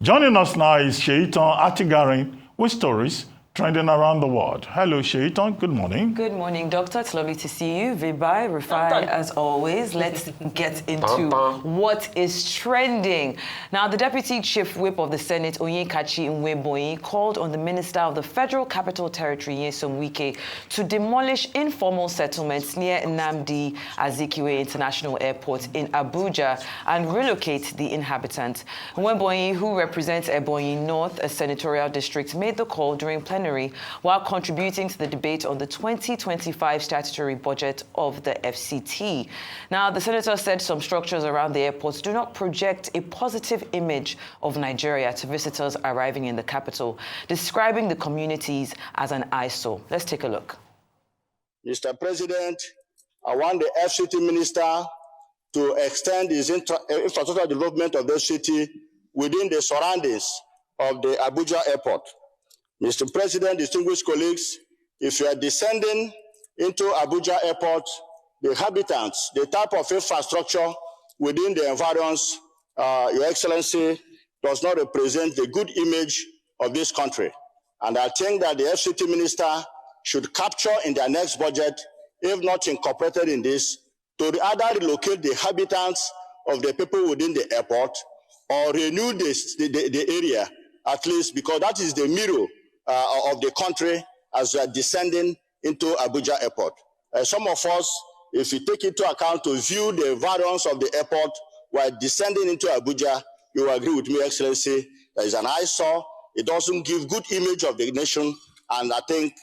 Joining us now is Sheitan Atigarin with stories trending around the world. Hello, Sheitan. Good morning. Good morning, Doctor. It's lovely to see you. Vibai, Rufai, as always. Let's get into what is trending. Now, the Deputy Chief Whip of the Senate, Onyekachi Nwebonyi, called on the Minister of the Federal Capital Territory, Nyesom Wike, to demolish informal settlements near Nnamdi Azikiwe International Airport in Abuja and relocate the inhabitants. Nwebonyi, who represents Ebonyi North Senatorial District, made the call during plenary while contributing to the debate on the 2025 statutory budget of the FCT. Now, the senator said some structures around the airports do not project a positive image of Nigeria to visitors arriving in the capital, describing the communities as an eyesore. Let's take a look. Mr. President, I want the FCT minister to extend his infrastructure development of the city within the surroundings of the Abuja airport. Mr. President, distinguished colleagues, if you are descending into Abuja Airport, the inhabitants, the type of infrastructure within the environs, Your Excellency, does not represent the good image of this country. And I think that the FCT minister should capture in their next budget, if not incorporated in this, to either relocate the inhabitants of the people within the airport or renew the area, at least, because that is the mirror of the country as we are descending into Abuja Airport. Some of us, if you take into account to view the environs of the airport while descending into Abuja, you will agree with me, Excellency, there is an eyesore. It doesn't give good image of the nation, and I think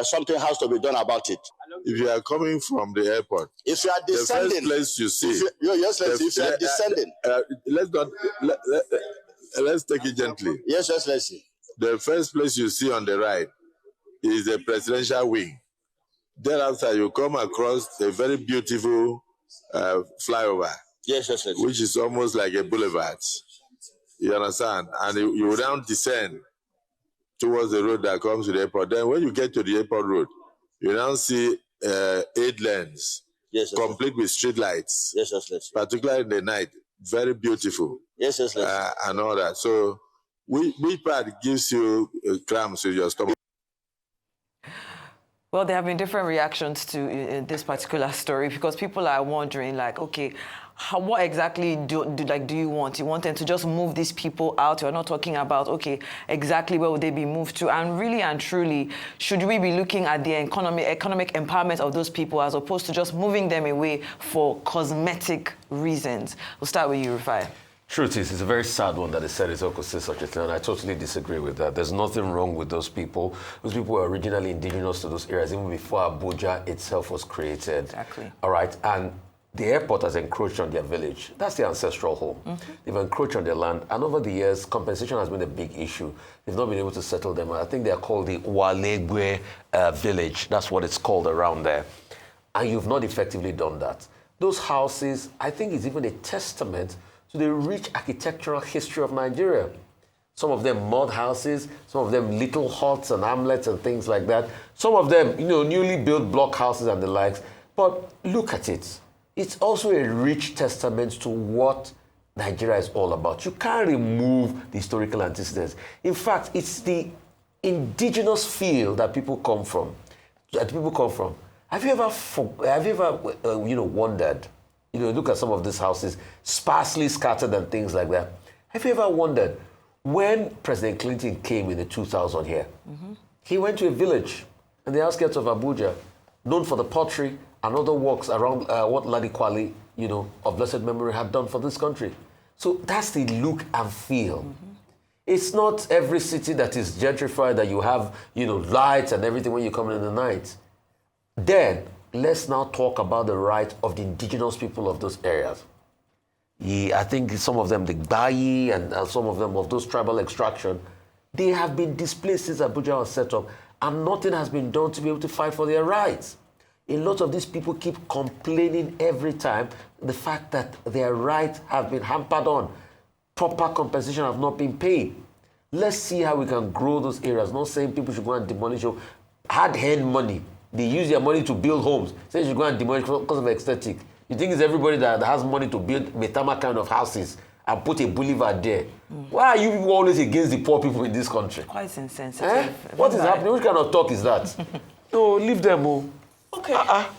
something has to be done about it. If you are coming from the airport, if you are descending, the first place you see, if you are descending, let's take it gently. Yes, Excellency. The first place you see on the right is the presidential wing. Thereafter, you come across a very beautiful flyover. Yes, Excellency. Which is almost like a boulevard. You understand? And you will now descend towards the road that comes to the airport. Then when you get to the airport road, you now see 8 lanes, yes, complete with street lights. Yes, Excellency. Particularly in the night. Very beautiful. Yes, Excellency. And all that. So, which part gives you cramps in your stomach? Well, there have been different reactions to this particular story because people are wondering, like, okay, what exactly do you want? You want them to just move these people out? You're not talking about, okay, exactly where would they be moved to? And really and truly, should we be looking at the economic empowerment of those people as opposed to just moving them away for cosmetic reasons? We'll start with you, Rufai. Truth is, it's a very sad one that the senator could say such a thing, and I totally disagree with that. There's nothing wrong with those people. Those people were originally indigenous to those areas, even before Abuja itself was created. Exactly. All right, and the airport has encroached on their village. That's their ancestral home. Mm-hmm. They've encroached on their land, and over the years, compensation has been a big issue. They've not been able to settle them. I think they are called the Walegwe village. That's what it's called around there. And you've not effectively done that. Those houses, I think, is even a testament to the rich architectural history of Nigeria. Some of them mud houses, some of them little huts and hamlets and things like that. Some of them, newly built block houses and the likes. But look at it. It's also a rich testament to what Nigeria is all about. You can't remove the historical antecedents. In fact, it's the indigenous feel that people come from. Have you ever wondered? Look at some of these houses, sparsely scattered and things like that. Have you ever wondered, when President Clinton came in the 2000 here, he went to a village in the outskirts of Abuja, known for the pottery and other works around what Ladi Kwali, of blessed memory, had done for this country. So that's the look and feel. It's not every city that is gentrified that you have, lights and everything when you come in the night. Then, let's now talk about the right of the indigenous people of those areas. I think some of them, the Bayi and some of them of those tribal extraction, they have been displaced since Abuja was set up, and nothing has been done to be able to fight for their rights. A lot of these people keep complaining every time the fact that their rights have been hampered on. Proper compensation have not been paid. Let's see how we can grow those areas. Not saying people should go and demolish hard-earned money. They use their money to build homes. Say you should go and demolish because of aesthetic. You think it's everybody that has money to build Metama kind of houses and put a boulevard there. Why are you people always against the poor people in this country? Quite insensitive. What is happening? Which kind of talk is that? No, leave them. Okay.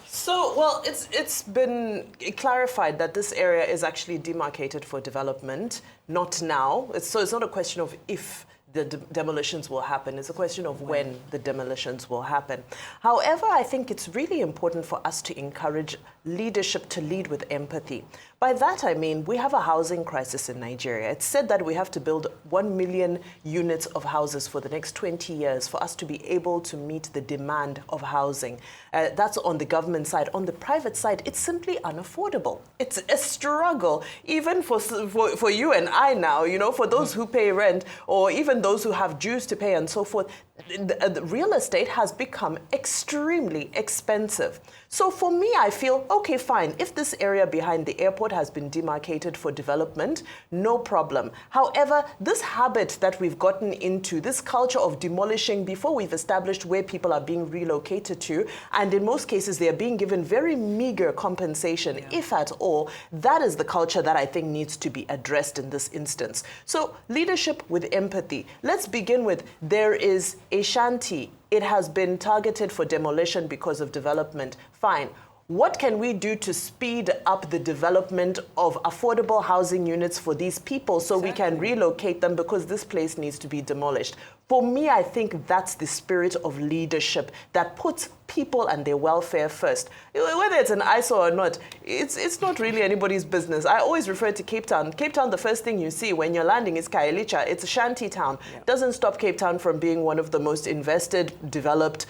So, well, it's been clarified that this area is actually demarcated for development, not now. So it's not a question of if the demolitions will happen. It's a question of when the demolitions will happen. However, I think it's really important for us to encourage leadership to lead with empathy. By that, I mean, we have a housing crisis in Nigeria. It's said that we have to build 1 million units of houses for the next 20 years for us to be able to meet the demand of housing. That's on the government side. On the private side, it's simply unaffordable. It's a struggle, even for you and I now, you know, for those who pay rent or even those who have dues to pay and so forth. The real estate has become extremely expensive. So for me, I feel, okay, fine. If this area behind the airport has been demarcated for development, no problem. However, this habit that we've gotten into, this culture of demolishing before we've established where people are being relocated to, and in most cases, they are being given very meager compensation, if at all, that is the culture that I think needs to be addressed in this instance. So leadership with empathy. Let's begin with, there is a shanty. It has been targeted for demolition because of development. Fine. What can we do to speed up the development of affordable housing units for these people so we can relocate them, because this place needs to be demolished? For me, I think that's the spirit of leadership that puts people and their welfare first. Whether it's an eyesore or not, it's not really anybody's business. I always refer to Cape Town. Cape Town, the first thing you see when you're landing is Khayelitsha. It's a shanty town. Yeah. Doesn't stop Cape Town from being one of the most invested, developed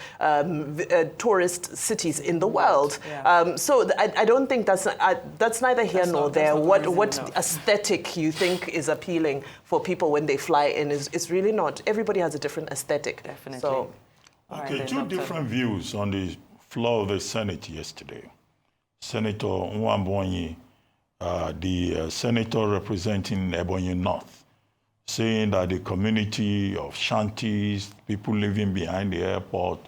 tourist cities in the world. Yeah. So I don't think that's neither here nor there. What aesthetic you think is appealing for people when they fly in is really not. Everybody has a different aesthetic. Definitely. So, okay, two different views on the floor of the Senate yesterday. Senator Nwebonyi, the senator representing Ebonyi North, saying that the community of shanties, people living behind the airport,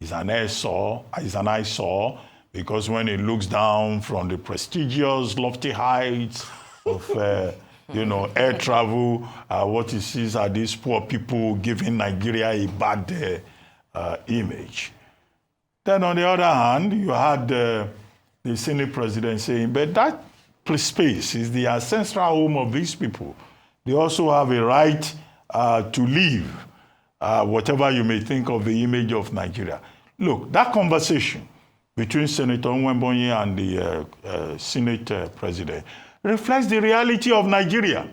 is an eyesore, because when it looks down from the prestigious, lofty heights of air travel, what he sees are these poor people giving Nigeria a bad image. Then on the other hand, you had the Senate president saying, but that space is the ancestral home of these people. They also have a right to live, whatever you may think of the image of Nigeria. Look, that conversation between Senator Nwebonyi and the Senate president reflects the reality of Nigeria.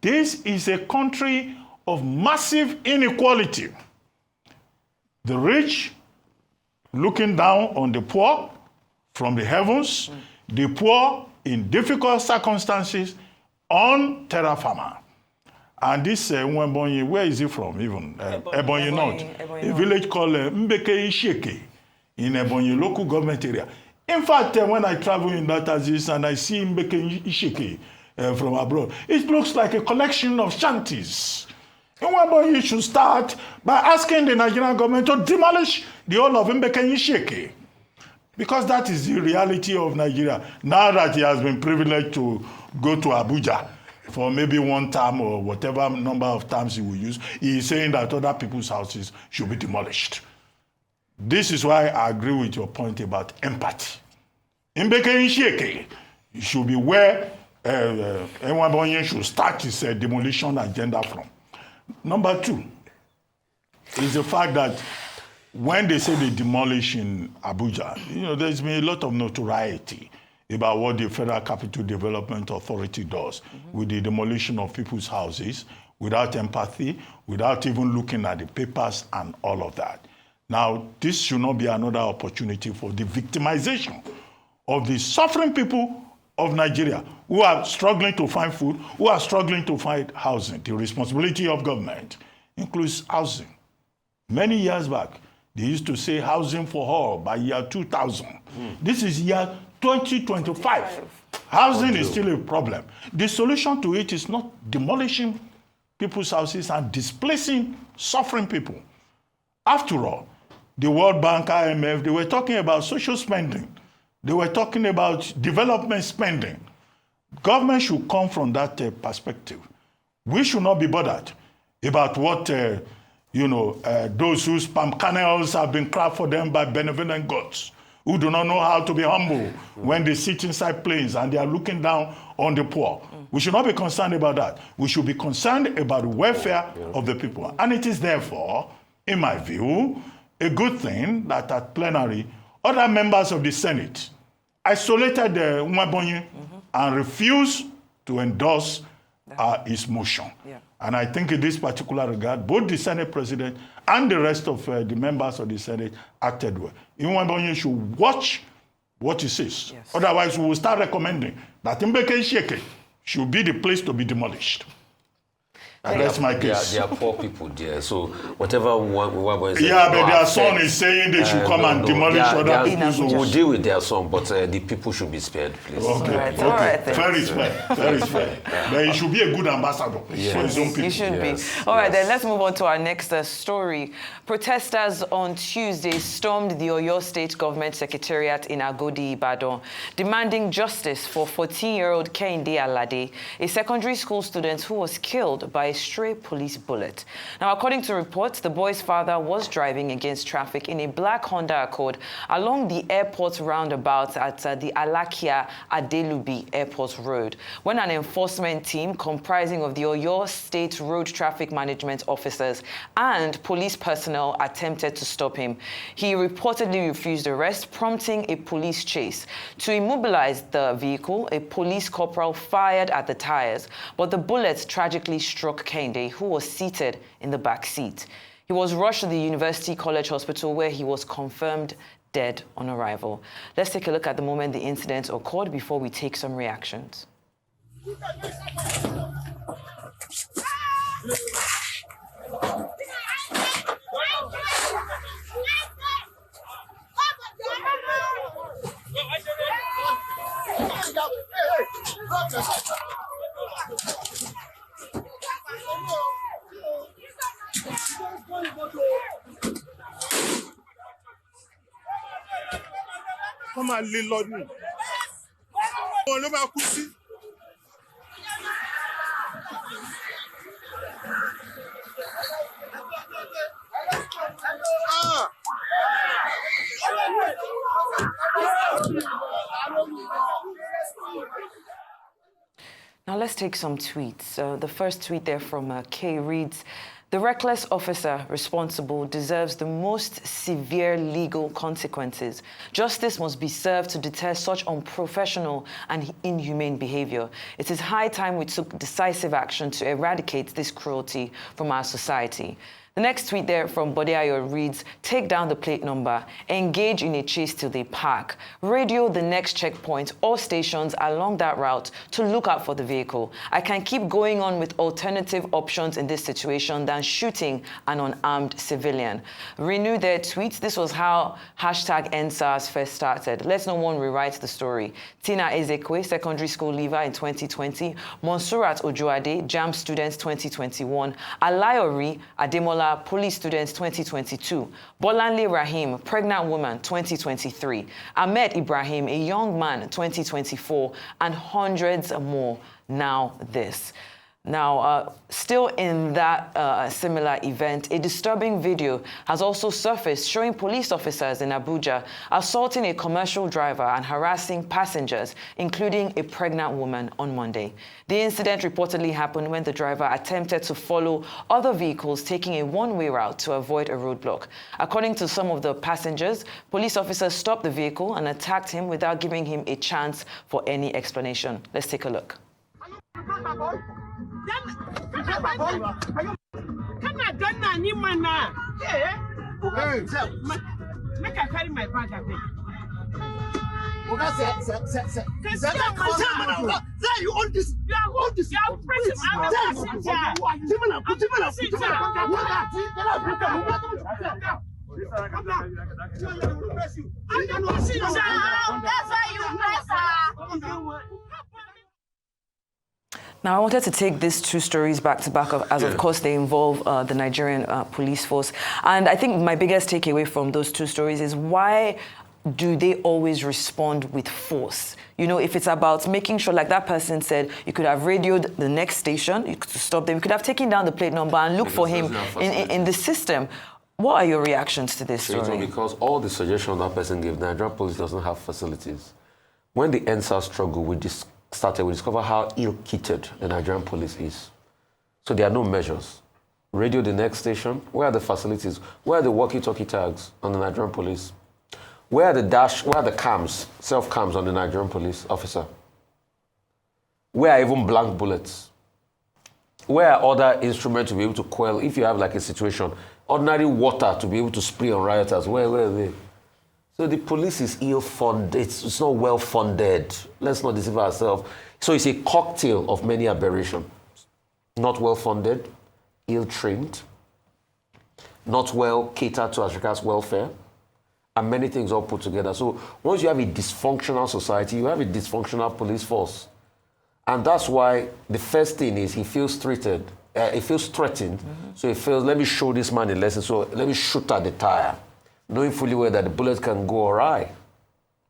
This is a country of massive inequality. The rich looking down on the poor from the heavens, the poor in difficult circumstances on terra firma. And this Nwebonyi, where is he from even? Ebonyi North. A village called Mbeke Isheke in Ebonyi local government area. In fact, when I travel in that Aziz and I see Mbeke Isheke from abroad, it looks like a collection of shanties. Nwebonyi should start by asking the Nigerian government to demolish the whole of Mbeke Isheke, because that is the reality of Nigeria. Now that he has been privileged to go to Abuja for maybe one term or whatever number of times he will use, he is saying that other people's houses should be demolished. This is why I agree with your point about empathy. Mbeke Isheke should be where Nwebonyi should start his demolition agenda from. Number two is the fact that when they say they demolish in Abuja, there's been a lot of notoriety about what the Federal Capital Development Authority does with the demolition of people's houses without empathy, without even looking at the papers and all of that. Now, this should not be another opportunity for the victimization of the suffering people of Nigeria who are struggling to find food, who are struggling to find housing. The responsibility of government includes housing. Many years back, they used to say housing for all by year 2000. This is year 2025. Housing is still a problem. The solution to it is not demolishing people's houses and displacing suffering people. After all, the World Bank, IMF, they were talking about social spending. They were talking about development spending. government should come from that perspective. We should not be bothered about what, those whose palm kernels have been cracked for them by benevolent gods, who do not know how to be humble when they sit inside planes and they are looking down on the poor. We should not be concerned about that. We should be concerned about the welfare of the people. And it is therefore, in my view, a good thing that at plenary, other members of the Senate isolated Nwebonyi and refused to endorse his motion. Yeah. And I think in this particular regard, both the Senate President and the rest of the members of the Senate acted well. Nwebonyi should watch what he says. Yes. Otherwise, we will start recommending that Mbeke Sheke should be the place to be demolished. And that's my case. There are poor people there, so whatever one says. Yeah, but their son is saying they should come and demolish other people. We'll deal with their son, but the people should be spared, please. Okay. All right. Fair is fair. But he should be a good ambassador for his own people. He should be. All right, then let's move on to our next story. Protesters on Tuesday stormed the Oyo State Government Secretariat in Agodi, Ibadan, demanding justice for 14-year-old Kehinde Alade, a secondary school student who was killed by a stray police bullet. Now, according to reports, the boy's father was driving against traffic in a black Honda Accord along the Airport Roundabout at the Alakia-Adelubi Airport Road when an enforcement team comprising of the Oyo State Road Traffic Management officers and police personnel attempted to stop him. He reportedly refused arrest, prompting a police chase. To immobilize the vehicle, a police corporal fired at the tires, but the bullets tragically struck Kehinde, who was seated in the back seat. He was rushed to the University College Hospital where he was confirmed dead on arrival. Let's take a look at the moment the incident occurred before we take some reactions. Come on, little Lord. Now let's take some tweets. The first tweet there from Kay reads, "The reckless officer responsible deserves the most severe legal consequences. Justice must be served to deter such unprofessional and inhumane behavior. It is high time we took decisive action to eradicate this cruelty from our society." The next tweet there from Bodeayo reads, "Take down the plate number, engage in a chase till they park, radio the next checkpoint or stations along that route to look out for the vehicle. I can keep going on with alternative options in this situation than shooting an unarmed civilian." Renew their tweets. This was how #EndSARS first started. Let no one rewrite the story. Tina Ezekwe, secondary school leaver in 2020, Monsurat Ojoade, JAM students 2021, Alayori Ademola, police students 2022, Bolanle Rahim, pregnant woman 2023, Ahmed Ibrahim, a young man 2024, and hundreds more now this. Now, still in that similar event, a disturbing video has also surfaced showing police officers in Abuja assaulting a commercial driver and harassing passengers, including a pregnant woman, on Monday. The incident reportedly happened when the driver attempted to follow other vehicles taking a one-way route to avoid a roadblock. According to some of the passengers, police officers stopped the vehicle and attacked him without giving him a chance for any explanation. Let's take a look. Make I carry my bag away. You own this. You own this. You are pressing. Now, I wanted to take these two stories back to back, as of course they involve the Nigerian police force. And I think my biggest takeaway from those two stories is, why do they always respond with force? You know, if it's about making sure, like that person said, you could have radioed the next station, you could stop them, you could have taken down the plate number and look for him in the system. What are your reactions to this story? Because all the suggestions that person gave, Nigerian police doesn't have facilities. When the NSAS struggle, we discover how ill-kitted the Nigerian police is. So there are no measures. Radio the next station, where are the facilities? Where are the walkie-talkie tags on the Nigerian police? Where are the cams, self-cams on the Nigerian police officer? Where are even blank bullets? Where are other instruments to be able to quell, if you have like a situation, ordinary water to be able to spray on rioters? Where are they? So the police is ill-funded. It's not well-funded. Let's not deceive ourselves. So it's a cocktail of many aberrations. Not well-funded, ill-trained, not well catered to Africa's welfare, and many things all put together. So once you have a dysfunctional society, you have a dysfunctional police force. And that's why the first thing is he feels threatened. So he feels, let me show this man a lesson. So let me shoot at the tire, knowing fully well that the bullet can go awry.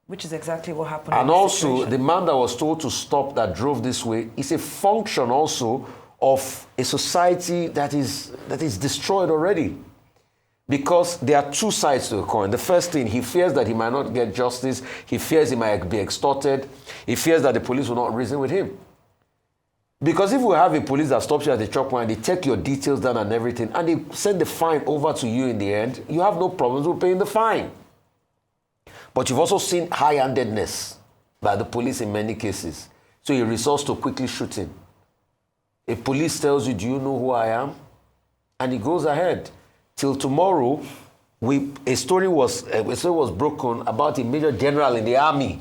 Which is exactly what happened. And also, the man that was told to stop that drove this way is a function also of a society that is destroyed already. Because there are two sides to the coin. The first thing, he fears that he might not get justice. He fears he might be extorted. He fears that the police will not reason with him. Because if we have a police that stops you at the checkpoint, they take your details down and everything, and they send the fine over to you in the end, you have no problems with paying the fine. But you've also seen high-handedness by the police in many cases. So he resorts to quickly shooting. A police tells you, do you know who I am? And he goes ahead. Till tomorrow, a story was broken about a major general in the army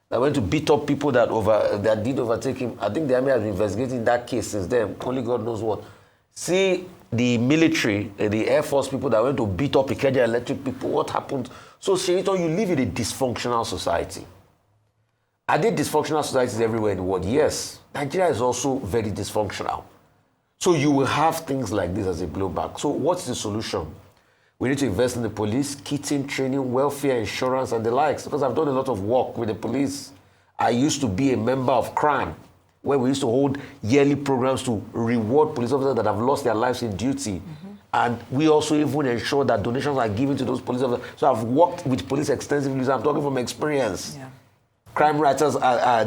that went to beat up people that did overtake him. I think the army has been investigating that case since then. Only God knows what. See the military, the Air Force people that went to beat up Ikeja Electric people. What happened? So, Sheraton, you live in a dysfunctional society. Are there dysfunctional societies everywhere in the world? Yes. Nigeria is also very dysfunctional. So you will have things like this as a blowback. So what's the solution? We need to invest in the police, kitting, training, welfare, insurance, and the likes. Because I've done a lot of work with the police. I used to be a member of crime, where we used to hold yearly programs to reward police officers that have lost their lives in duty. And we also even ensure that donations are given to those police officers. So I've worked with police extensively. So I'm talking from experience. Yeah. Crime Writers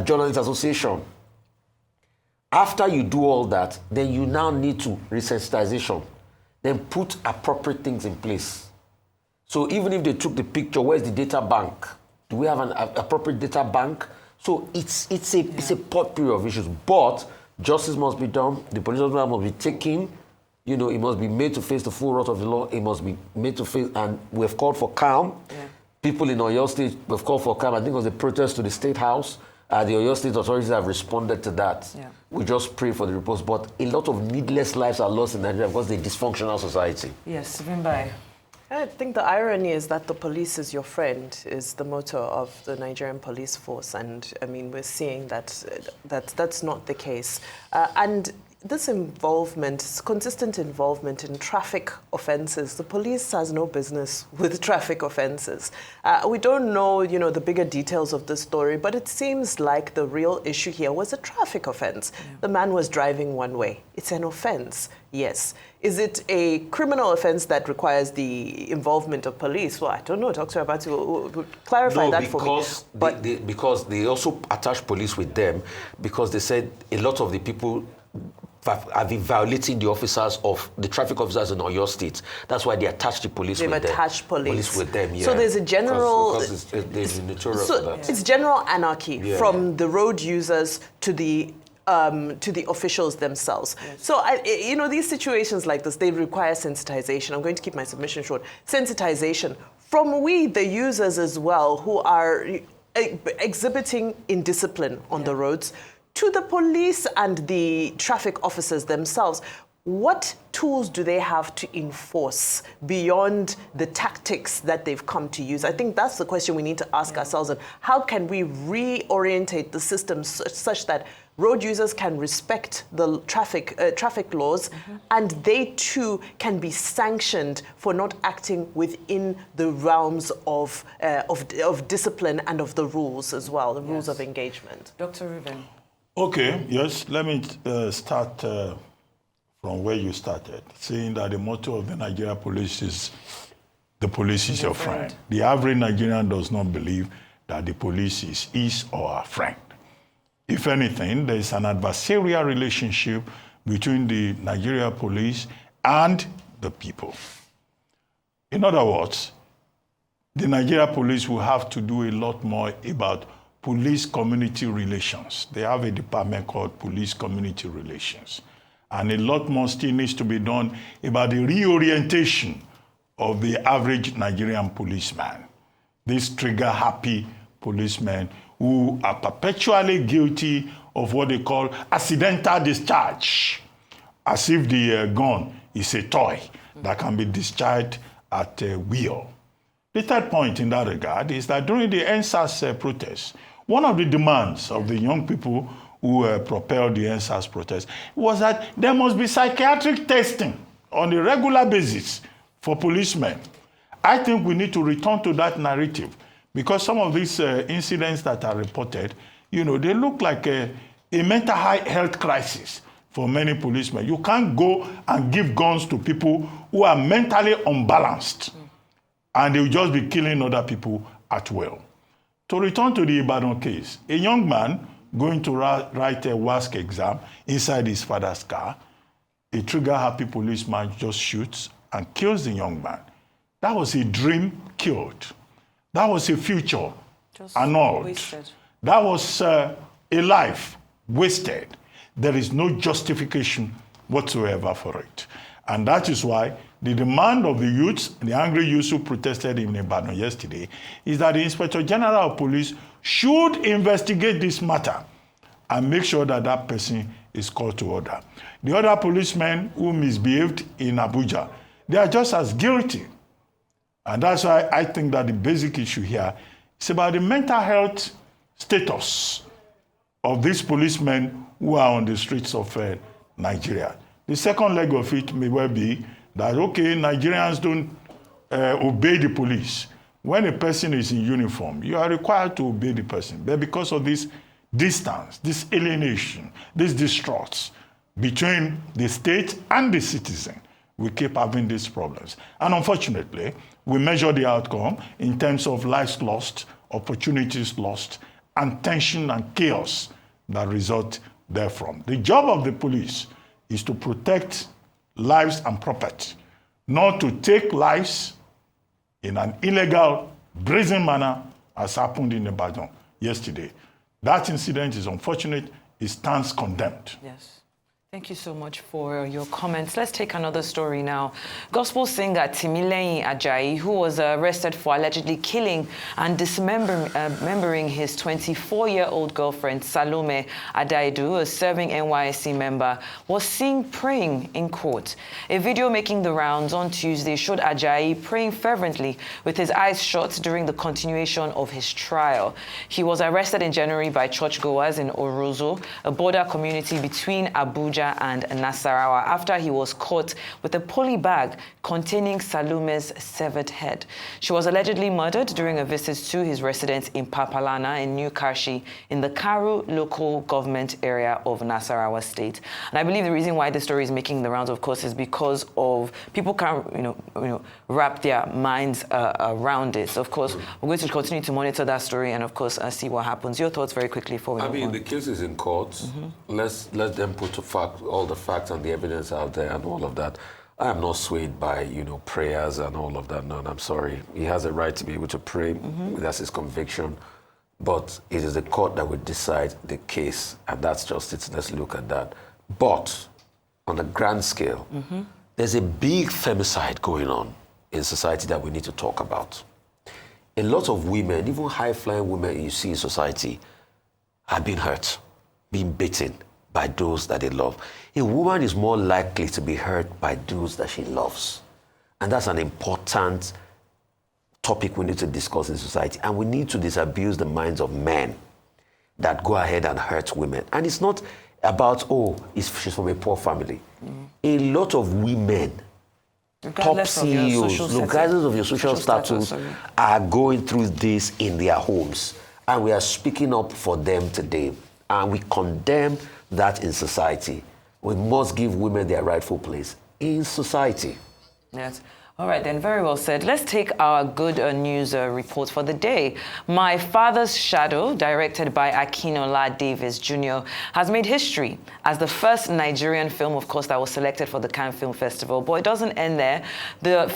Journalists Association. After you do all that, then you now need to resensitization. Then put appropriate things in place. So even if they took the picture, where's the data bank? Do we have an appropriate data bank? So it's a potpourri of issues. But justice must be done. The police officer must be taken. You know, it must be made to face the full wrath of the law. It must be made to face, and we've called for calm. Yeah. People in Oyo State, we've called for calm. I think it was a protest to the State House. The Oyo State authorities have responded to that. Yeah. We just pray for the reports. But a lot of needless lives are lost in Nigeria because they're a dysfunctional society. Yes, Vimbai. I think the irony is that the police is your friend is the motto of the Nigerian police force. And I mean, we're seeing that that's not the case. And this involvement, consistent involvement in traffic offences, the police has no business with traffic offences. We don't know, the bigger details of the story, but it seems like the real issue here was a traffic offence. Yeah. The man was driving one way. It's an offence, yes. Is it a criminal offence that requires the involvement of police? Well, I don't know. Talk to me about it. We'll clarify that for me. Because they also attached police with them, because they said a lot of the people have been violating the officers of the traffic officers in Oyo State. That's why they attached the police with them. They've attached police with them, yeah. So there's a general... Because there's notorious for that. It's general anarchy from the road users to the officials themselves. Yes. So, these situations like this, they require sensitization. I'm going to keep my submission short. Sensitization from the users as well, who are exhibiting indiscipline on the roads, to the police and the traffic officers themselves. what tools do they have to enforce beyond the tactics that they've come to use? I think that's the question we need to ask ourselves. And how can we reorientate the system such that road users can respect the traffic laws, and they too can be sanctioned for not acting within the realms of discipline and of the rules as well, the rules of engagement? Dr. Ruben. Okay, yes, let me start from where you started, saying that the motto of the Nigeria police is, the police is your friend. The average Nigerian does not believe that the police is his or her friend. If anything, there is an adversarial relationship between the Nigeria police and the people. In other words, the Nigeria police will have to do a lot more about police-community relations. They have a department called Police Community Relations. And a lot more still needs to be done about the reorientation of the average Nigerian policeman. These trigger-happy policemen who are perpetually guilty of what they call accidental discharge, as if the gun is a toy that can be discharged at will. The third point in that regard is that during the NSAS protests, one of the demands of the young people who propelled the NSAS protest was that there must be psychiatric testing on a regular basis for policemen. I think we need to return to that narrative, because some of these incidents that are reported, they look like a mental health crisis for many policemen. You can't go and give guns to people who are mentally unbalanced, and they'll just be killing other people at will. To return to the Ibadan case, a young man going to write a WASC exam inside his father's car, a trigger-happy policeman just shoots and kills the young man. That was a dream killed. That was a future annulled. Wasted. That was a life wasted. There is no justification whatsoever for it. And that is why the demand of the youths, the angry youths who protested in Ibadan yesterday, is that the Inspector General of Police should investigate this matter and make sure that that person is called to order. The other policemen who misbehaved in Abuja, they are just as guilty. And that's why I think that the basic issue here is about the mental health status of these policemen who are on the streets of Nigeria. The second leg of it may well be that, okay, Nigerians don't obey the police. When a person is in uniform, you are required to obey the person. But because of this distance, this alienation, this distrust between the state and the citizen, we keep having these problems. And unfortunately, we measure the outcome in terms of lives lost, opportunities lost, and tension and chaos that result therefrom. The job of the police is to protect lives and property, not to take lives in an illegal, brazen manner as happened in Ibadan yesterday. That incident is unfortunate. It stands condemned. Yes. Thank you so much for your comments. Let's take another story now. Gospel singer Timileyin Ajayi, who was arrested for allegedly killing and dismembering his 24-year-old girlfriend, Salome Adaidu, a serving NYSC member, was seen praying in court. A video making the rounds on Tuesday showed Ajayi praying fervently with his eyes shut during the continuation of his trial. He was arrested in January by churchgoers in Orozo, a border community between Abuja and Nasarawa, after he was caught with a poly bag containing Salome's severed head. She was allegedly murdered during a visit to his residence in Papalana in New Karshi in the Karu local government area of Nasarawa State. And I believe the reason why this story is making the rounds, of course, is because of people can't, wrap their minds around it. So, of course, we're going to continue to monitor that story and, of course, see what happens. Your thoughts very quickly before we move on. The case is in court. Let them put to fact all the facts and the evidence out there and all of that. I am not swayed by, prayers and all of that. No, I'm sorry. He has a right to be able to pray. That's his conviction. But it is the court that will decide the case, and that's just it. Let's look at that. But on a grand scale, there's a big femicide going on in society that we need to talk about. A lot of women, even high-flying women you see in society, are being hurt, being beaten by those that they love. A woman is more likely to be hurt by those that she loves. And that's an important topic we need to discuss in society. And we need to disabuse the minds of men that go ahead and hurt women. And it's not about, she's from a poor family. A lot of women, top CEOs, regardless of your social status, are going through this in their homes. And we are speaking up for them today. And we condemn that in society. We must give women their rightful place in society. Yes. All right, then, very well said. Let's take our good news report for the day. My Father's Shadow, directed by Akinola Davis Jr., has made history as the first Nigerian film, of course, that was selected for the Cannes Film Festival. But it doesn't end there. The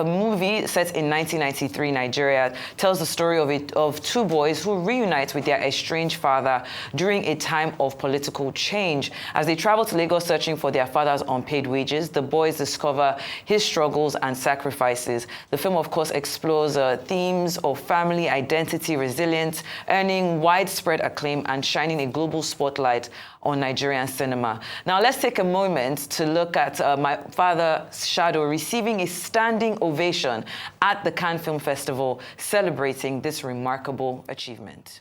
movie, set in 1993 Nigeria, tells the story of two boys who reunite with their estranged father during a time of political change. As they travel to Lagos searching for their father's unpaid wages, the boys discover his struggles and sacrifices. The film, of course, explores themes of family, identity, resilience, earning widespread acclaim and shining a global spotlight on Nigerian cinema. Now, let's take a moment to look at My Father's Shadow receiving a standing ovation at the Cannes Film Festival, celebrating this remarkable achievement.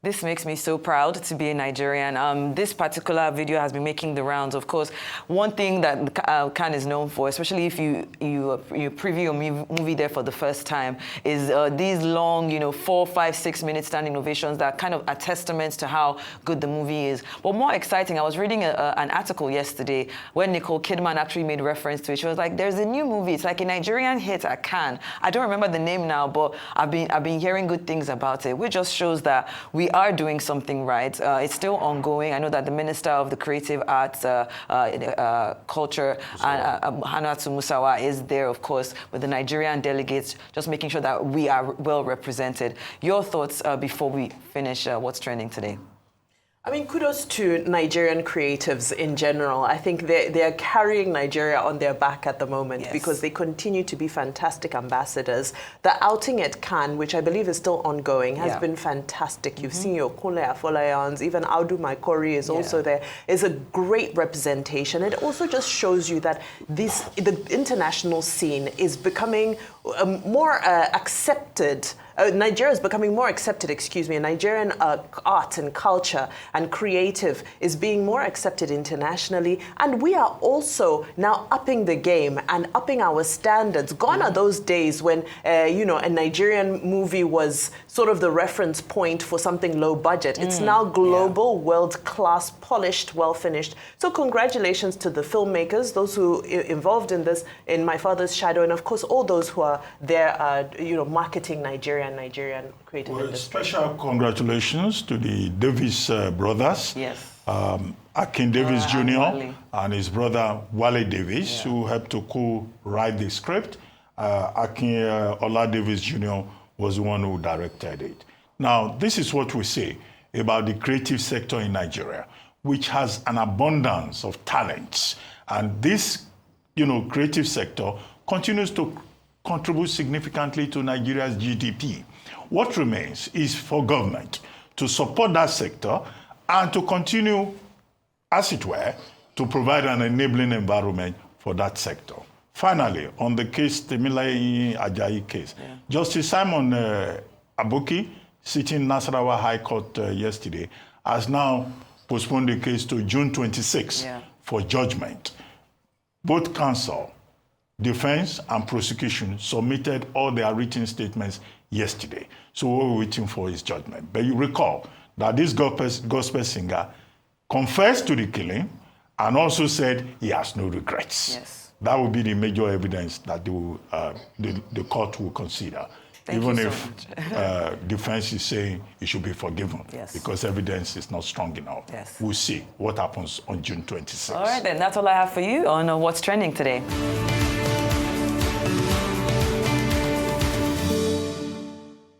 This makes me so proud to be a Nigerian. This particular video has been making the rounds. Of course, one thing that Cannes is known for, especially if you preview a movie there for the first time, is these long, 4, 5, 6 minute standing ovations that kind of are testaments to how good the movie is. But more exciting, I was reading an article yesterday when Nicole Kidman actually made reference to it. She was like, "There's a new movie. It's like a Nigerian hit at Cannes. I don't remember the name now, but I've been hearing good things about it," which just shows that we are doing something right. It's still ongoing. I know that the Minister of the Creative Arts, Culture, Hannatu Musawa, is there, of course, with the Nigerian delegates, just making sure that we are well represented. Your thoughts before we finish what's trending today? I mean, kudos to Nigerian creatives in general. I think they're carrying Nigeria on their back at the moment, yes, because they continue to be fantastic ambassadors. The outing at Cannes, which I believe is still ongoing, has been fantastic. You've seen your Kunle Afolayans, even Audu Maikori is also there. It's a great representation. It also just shows you that the international scene is becoming more accepted. Nigeria is becoming more accepted, Nigerian art and culture and creative is being more accepted internationally. And we are also now upping the game and upping our standards. Gone are those days when, a Nigerian movie was sort of the reference point for something low budget. It's now global, world-class, polished, well-finished. So congratulations to the filmmakers, those who involved in this, in My Father's Shadow, and of course all those who are there, marketing Nigerian creative industry. Special congratulations to the Davis brothers. Yes. Akin Davis Jr. and his brother Wale Davis, who helped to co-write the script. Akin Ola Davis Jr. was the one who directed it. Now, this is what we say about the creative sector in Nigeria, which has an abundance of talents. And this, creative sector continues to contribute significantly to Nigeria's GDP. What remains is for government to support that sector and to continue, as it were, to provide an enabling environment for that sector. Finally, on the case, Temilayi Ajayi case, Justice Simon Aboki, sitting Nasarawa High Court yesterday, has now postponed the case to June 26 for judgment. Both counsel, defense and prosecution, submitted all their written statements yesterday. So what we're waiting for is judgment. But you recall that this gospel singer confessed to the killing and also said he has no regrets. Yes. That will be the major evidence that the court will consider Thank even you if so defense is saying it should be forgiven because evidence is not strong enough. We'll see what happens on June 26th. All right, then. That's all I have for you on What's Trending today.